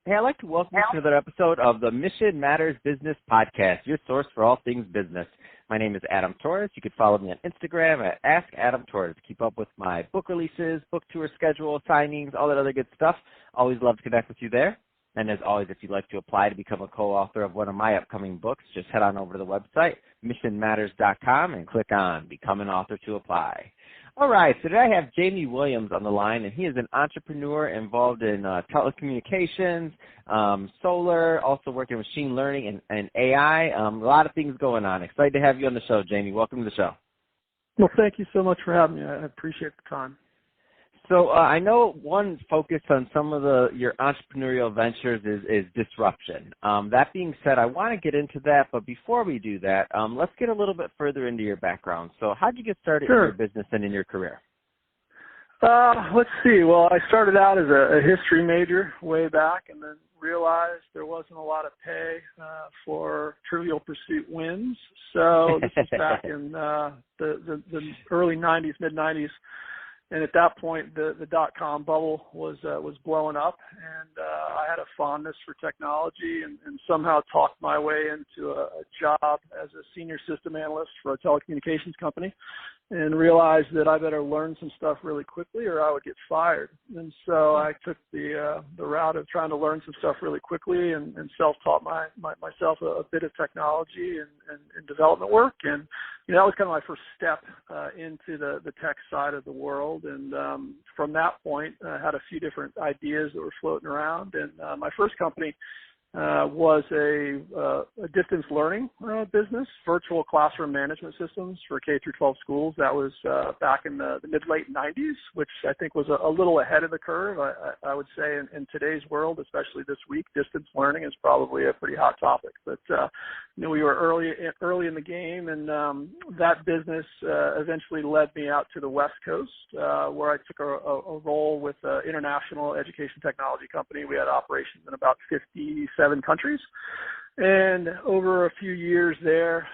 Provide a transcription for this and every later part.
Hey, I'd like to welcome you to another episode of the Mission Matters Business Podcast, your source for all things business. My name is Adam Torres. You can follow me on Instagram at AskAdamTorres to keep up with my book releases, book tour schedule, signings, all that other good stuff. Always love to connect with you there. And as always, if you'd like to apply to become a co-author of one of my upcoming books, just head on over to the website, missionmatters.com, and click on Become an Author to apply. All right, so today I have Jamie Williams on the line, and he is an entrepreneur involved in telecommunications, solar, also working with machine learning and AI, a lot of things going on. Excited to have you on the show, Jamie. Welcome to the show. Well, thank you so much for having me. I appreciate the time. So I know one focus on some of your entrepreneurial ventures is disruption. That being said, I want to get into that, but before we do that, let's get a little bit further into your background. So how did you get started in your business and in your career? Let's see. Well, I started out as a history major way back and then realized there wasn't a lot of pay for Trivial Pursuit wins. So this was back in the early 90s, mid-90s. And at that point, the dot-com bubble was blowing up, and I had a fondness for technology and somehow talked my way into a job as a senior system analyst for a telecommunications company, and realized that I better learn some stuff really quickly or I would get fired. And so I took the route of trying to learn some stuff really quickly and self-taught myself a bit of technology and development work. And that was kind of my first step into the tech side of the world. And from that point, I had a few different ideas that were floating around. And my first company was a distance learning business, virtual classroom management systems for K through 12 schools. That was back in the mid-late 90s, which I think was a little ahead of the curve. I would say in today's world, especially this week, distance learning is probably a pretty hot topic. But we were early in the game, and that business eventually led me out to the West Coast, where I took a role with an international education technology company. We had operations in about 57 countries, and over a few years there,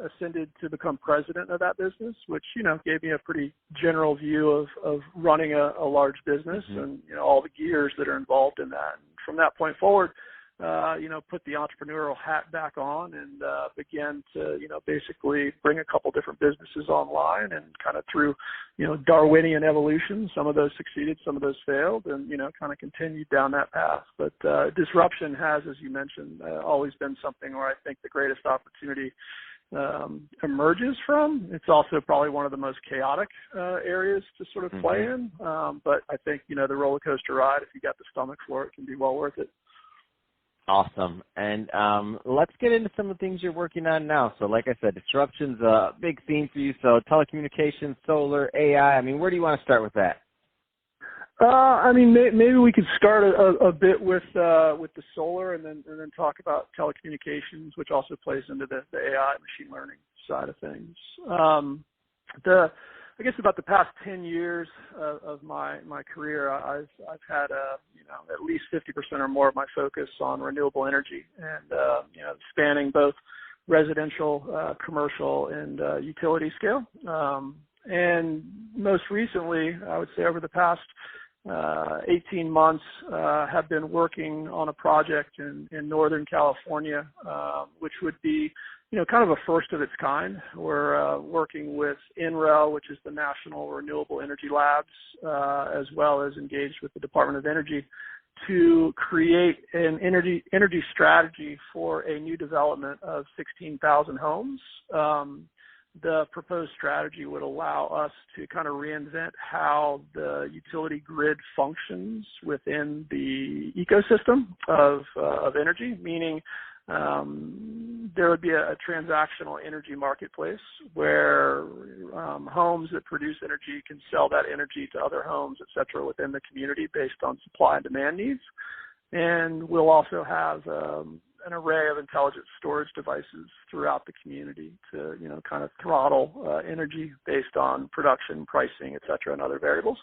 ascended to become president of that business, which gave me a pretty general view of running a large business and all the gears that are involved in that. And from that point forward, put the entrepreneurial hat back on and began to, basically bring a couple different businesses online, and kind of through, Darwinian evolution. Some of those succeeded, some of those failed, and, kind of continued down that path. But disruption has, as you mentioned, always been something where I think the greatest opportunity emerges from. It's also probably one of the most chaotic areas to sort of play in. But I think, the roller coaster ride, if you got the stomach for it, can be well worth it. Awesome. And let's get into some of the things you're working on now. So like I said, disruption's a big theme for you. So telecommunications, solar, AI, where do you want to start with that? Maybe we could start a bit with the solar and then talk about telecommunications, which also plays into the AI machine learning side of things. I guess about the past 10 years of my career, I've had at least 50% or more of my focus on renewable energy, and spanning both residential, commercial, and utility scale. And most recently, I would say over the past 18 months, have been working on a project in Northern California, which would be kind of a first of its kind. We're working with NREL, which is the National Renewable Energy Labs, as well as engaged with the Department of Energy to create an energy strategy for a new development of 16,000 homes. The proposed strategy would allow us to kind of reinvent how the utility grid functions within the ecosystem of energy, meaning there would be a transactional energy marketplace where homes that produce energy can sell that energy to other homes, et cetera, within the community based on supply and demand needs. And we'll also have an array of intelligent storage devices throughout the community to, kind of throttle energy based on production, pricing, et cetera, and other variables.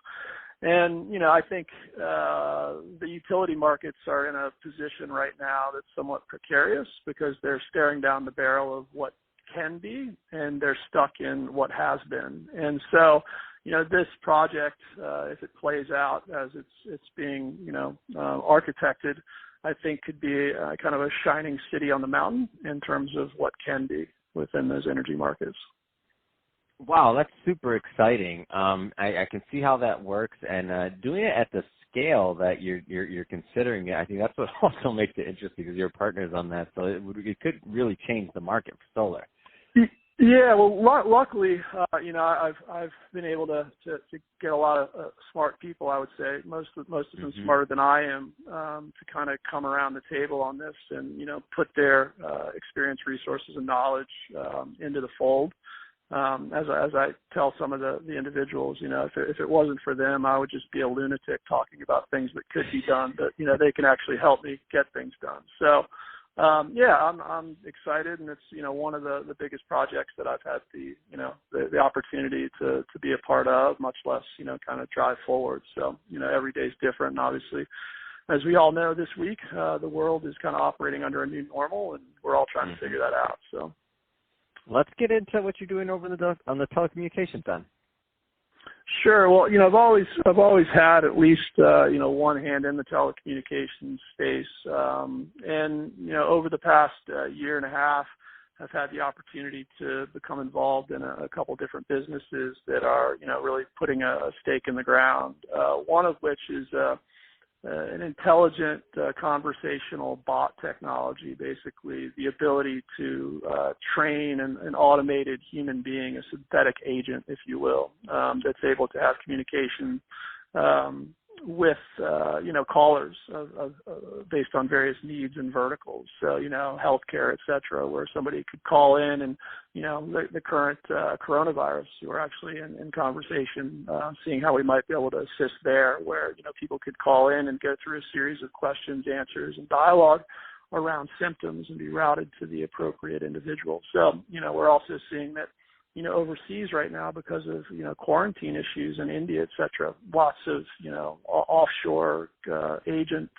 And, I think the utility markets are in a position right now that's somewhat precarious because they're staring down the barrel of what can be, and they're stuck in what has been. And so, this project, if it plays out as it's being, architected, I think could be kind of a shining city on the mountain in terms of what can be within those energy markets. Wow, that's super exciting. I can see how that works, and doing it at the scale that you're considering it, I think that's what also makes it interesting because you're partners on that. So it could really change the market for solar. Yeah, well, luckily, I've been able to get a lot of smart people. I would say most of them smarter than I am, to kind of come around the table on this and put their experience, resources, and knowledge into the fold. As I tell some of the individuals, if it wasn't for them, I would just be a lunatic talking about things that could be done. But they can actually help me get things done. So. I'm excited, and it's one of the biggest projects that I've had the opportunity to be a part of, much less kind of drive forward. So every day is different, and obviously, as we all know, this week the world is kind of operating under a new normal, and we're all trying to figure that out. So let's get into what you're doing over on the telecommunications then. Sure. Well, I've always had at least one hand in the telecommunications space, and over the past year and a half, I've had the opportunity to become involved in a couple different businesses that are really putting a stake in the ground. One of which is an intelligent conversational bot technology, basically the ability to train an automated human being, a synthetic agent, if you will, that's able to have communication with callers based on various needs and verticals. So healthcare, et cetera, where somebody could call in and the current coronavirus, we're actually in conversation, seeing how we might be able to assist there, where people could call in and go through a series of questions, answers, and dialogue around symptoms and be routed to the appropriate individual. So we're also seeing that overseas right now, because of quarantine issues in India, et cetera, lots of offshore agent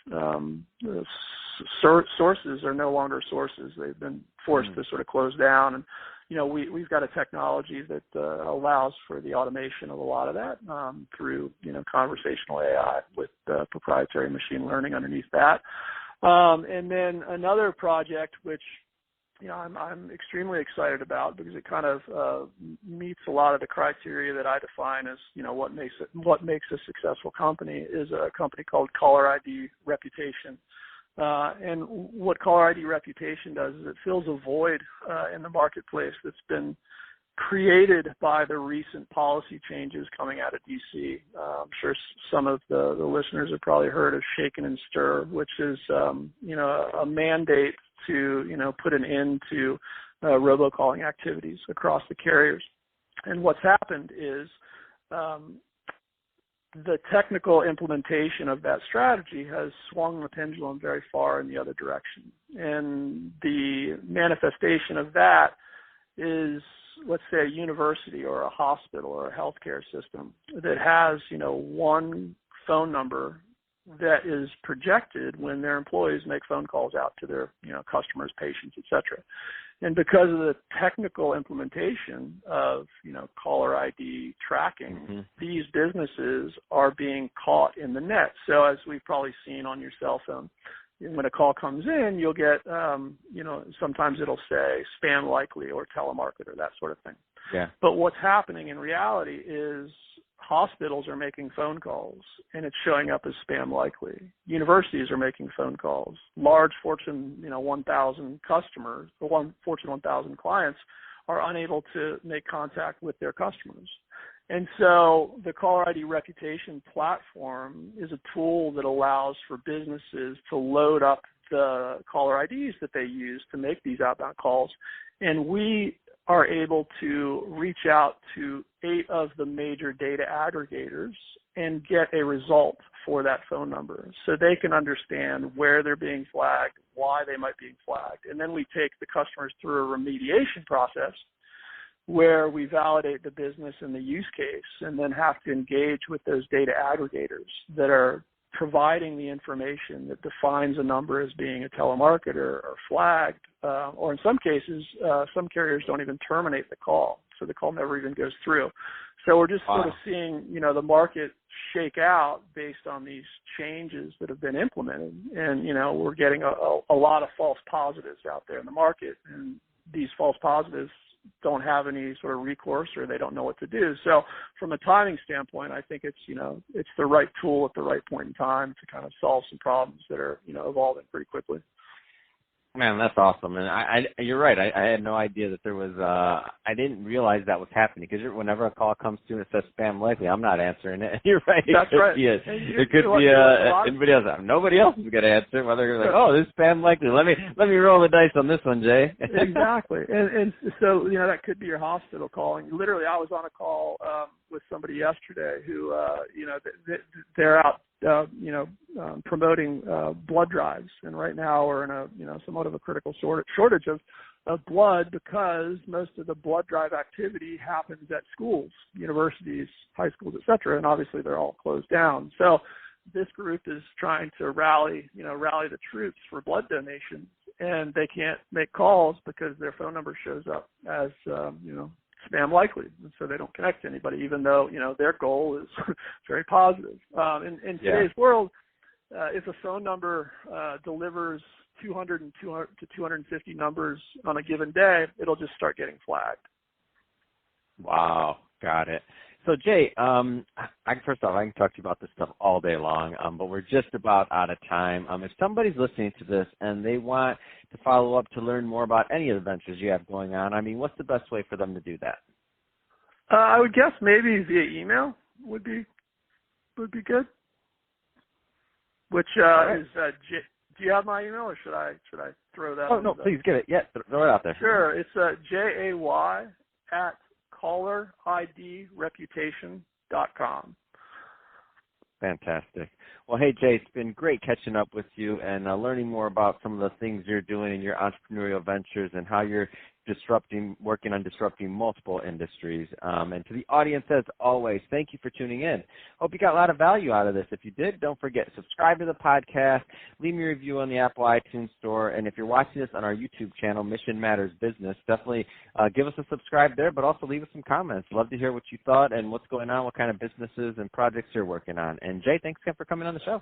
sources are no longer sources. They've been forced to sort of close down, and we've got a technology that allows for the automation of a lot of that through conversational AI with proprietary machine learning underneath that. And then another project which I'm extremely excited about, because it kind of meets a lot of the criteria that I define as what makes a successful company, is a company called Caller ID Reputation. And what Caller ID Reputation does is it fills a void in the marketplace that's been created by the recent policy changes coming out of D.C. I'm sure some of the listeners have probably heard of Shake and Stir, which is a mandate to put an end to robocalling activities across the carriers. And what's happened is the technical implementation of that strategy has swung the pendulum very far in the other direction. And the manifestation of that is, let's say, a university or a hospital or a healthcare system that has one phone number that is projected when their employees make phone calls out to their customers, patients, et cetera. And because of the technical implementation of caller ID tracking, these businesses are being caught in the net. So as we've probably seen on your cell phone, when a call comes in, you'll get sometimes it'll say spam likely or telemarketer, that sort of thing. Yeah. But what's happening in reality is hospitals are making phone calls and it's showing up as spam likely. Universities are making phone calls. Large Fortune 1000 customers, or Fortune 1000 clients, are unable to make contact with their customers. And so the Caller ID Reputation platform is a tool that allows for businesses to load up the caller IDs that they use to make these outbound calls. And we are able to reach out to 8 of the major data aggregators and get a result for that phone number, so they can understand where they're being flagged, why they might be flagged. And then we take the customers through a remediation process where we validate the business and the use case, and then have to engage with those data aggregators that are providing the information that defines a number as being a telemarketer or flagged, or in some cases, some carriers don't even terminate the call, so the call never even goes through. So we're just Wow. sort of seeing, the market shake out based on these changes that have been implemented. And, we're getting a lot of false positives out there in the market. And these false positives don't have any sort of recourse, or they don't know what to do. So from a timing standpoint, I think it's, it's the right tool at the right point in time to kind of solve some problems that are, evolving pretty quickly. Man, that's awesome. And you're right. I had no idea that there was, I didn't realize that was happening, because whenever a call comes through and it says spam likely, I'm not answering it. You're right. That's right. It could be anybody else. Nobody else is going to answer, whether you're like, oh, this is spam likely. Let me roll the dice on this one, Jay. Exactly. And so, that could be your hospital calling. Literally, I was on a call with somebody yesterday who, they're out, promoting blood drives. And right now we're in a, somewhat of a critical shortage of blood, because most of the blood drive activity happens at schools, universities, high schools, et cetera. And obviously they're all closed down. So this group is trying to rally the troops for blood donations, and they can't make calls because their phone number shows up as, spam likely, and so they don't connect to anybody, even though their goal is very positive. In today's world, if a phone number delivers 200 to 250 numbers on a given day, it'll just start getting flagged. Wow, got it. So Jay, first off, I can talk to you about this stuff all day long, but we're just about out of time. If somebody's listening to this and they want to follow up to learn more about any of the ventures you have going on, what's the best way for them to do that? I would guess maybe via email would be good. Which right. is do you have my email, or should I throw that? Oh no, please give it. Yeah, throw it out there. Sure, it's jay@calleridreputation.com. Fantastic. Well, hey, Jay, it's been great catching up with you and learning more about some of the things you're doing in your entrepreneurial ventures and how you're working on disrupting multiple industries. And to the audience, as always, thank you for tuning in. Hope you got a lot of value out of this. If you did, don't forget, subscribe to the podcast, leave me a review on the Apple iTunes Store, and if you're watching this on our YouTube channel, Mission Matters Business, definitely give us a subscribe there, but also leave us some comments. Love to hear what you thought and what's going on, what kind of businesses and projects you're working on. And Jay, thanks again for coming on the show.